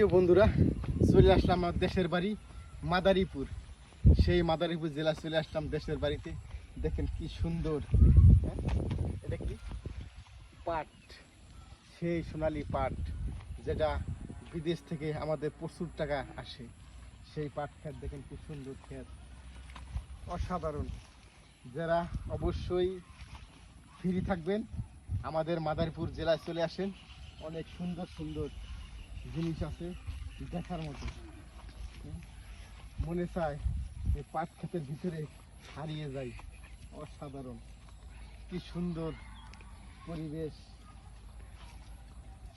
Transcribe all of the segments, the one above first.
প্রিয় বন্ধুরা, চলে আসলাম আমার দেশের বাড়ি মাদারীপুর। সেই মাদারীপুর জেলা চলে আসলাম দেশের বাড়িতে। দেখেন কি সুন্দর, হ্যাঁ? এটা কি পাট, সেই সোনালী পাট, যেটা বিদেশ থেকে আমাদের প্রচুর টাকা আসে। সেই পাট ক্ষেত দেখেন কি সুন্দর ক্ষেত, অসাধারণ। যারা অবশ্যই ফ্রি থাকবেন আমাদের মাদারীপুর জেলায় চলে আসেন। অনেক সুন্দর সুন্দর জিনিস আছে দেখার মতো। মনে চায় এই পাট ক্ষেতের ভিতরে হারিয়ে যাই। অসাধারণ, কি সুন্দর পরিবেশ,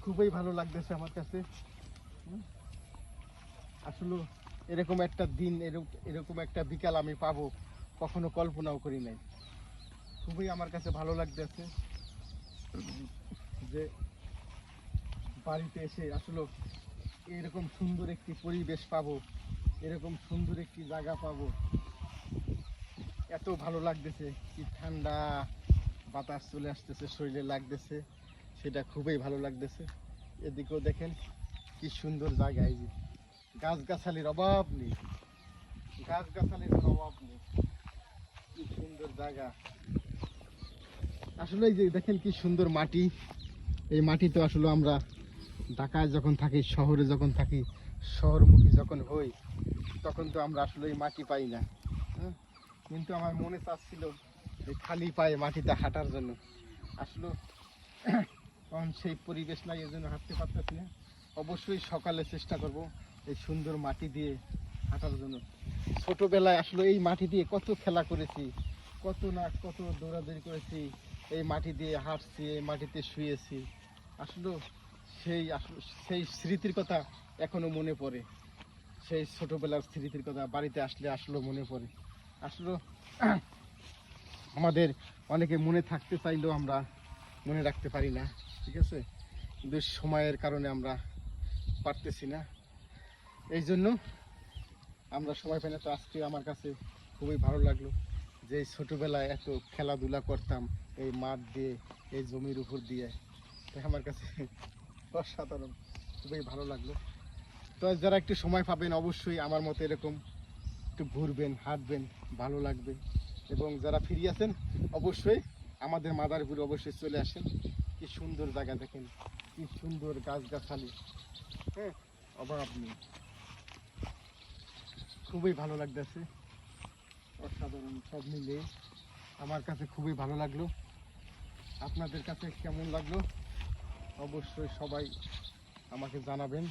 খুবই ভালো লাগতেছে আমার কাছে। আসলে এরকম একটা দিন, এরকম একটা বিকাল আমি পাবো কখনো কল্পনাও করি নাই। খুবই আমার কাছে ভালো লাগতেছে যে বাড়িতে এসে আসলে এরকম সুন্দর একটি পরিবেশ পাবো, এরকম সুন্দর একটি জায়গা পাবো। এত ভালো লাগতেছে, কি ঠান্ডা বাতাস চলে আসতেছে, শরীরে লাগতেছে, সেটা খুবই ভালো লাগতেছে। এদিকেও দেখেন কি সুন্দর জায়গা, এই যে গাছগাছালির অভাব নেই, গাছগাছালির কোনো অভাব নেই, কি সুন্দর জায়গা। আসলে এই যে দেখেন কি সুন্দর মাটি। এই মাটি তো আসলে আমরা ঢাকায় যখন থাকি, শহরে যখন থাকি, শহরমুখী যখন হই, তখন তো আমরা আসলে এই মাটি পাই না। হ্যাঁ? কিন্তু আমার মনে চাচ্ছিল এই খালি পায়ে মাটিতে হাঁটার জন্য। আসলে তখন সেই পরিবেশ নাই, এই জন্য হাঁটতে পারতেছি না। অবশ্যই সকালে চেষ্টা করব এই সুন্দর মাটি দিয়ে হাঁটার জন্য। ছোটবেলায় আসলে এই মাটি দিয়ে কত খেলা করেছি, কত দৌড়াদৌড়ি করেছি, এই মাটি দিয়ে হাঁটছি, এই মাটিতে শুয়েছি। আসলে সেই স্মৃতির কথা এখনো মনে পড়ে। সেই ছোটবেলার স্মৃতির কথা বাড়িতে আসলে মনে পড়ে। আসলে আমাদের অনেকে মনে থাকতে চাইলেও আমরা মনে রাখতে পারি না, ঠিক আছে? কিন্তু সময়ের কারণে আমরা পারতেছি না, এই জন্য আমরা সময় পাই না। তো আজকে আমার কাছে খুবই ভালো লাগলো যে এই ছোটোবেলায় এত খেলাধুলা করতাম এই মাঠ দিয়ে, এই জমির উপর দিয়ে। তাই আমার কাছে অসাধারণ, খুবই ভালো লাগলো। তো যারা একটু সময় পাবেন অবশ্যই আমার মতো এরকম একটু ঘুরবেন, হাঁটবেন, ভালো লাগবে। এবং যারা ফিরে আছেন অবশ্যই আমাদের মাদারীপুরে অবশ্যই চলে আসেন। কি সুন্দর জায়গা দেখেন, কি সুন্দর গাছগাছালি, হ্যাঁ, অভাব নেই। খুবই ভালো লাগতেছে, অসাধারণ। সব মিলিয়ে আমার কাছে খুবই ভালো লাগলো। আপনাদের কাছে কেমন লাগলো অবশ্যই সবাই আমাকে জানাবেন।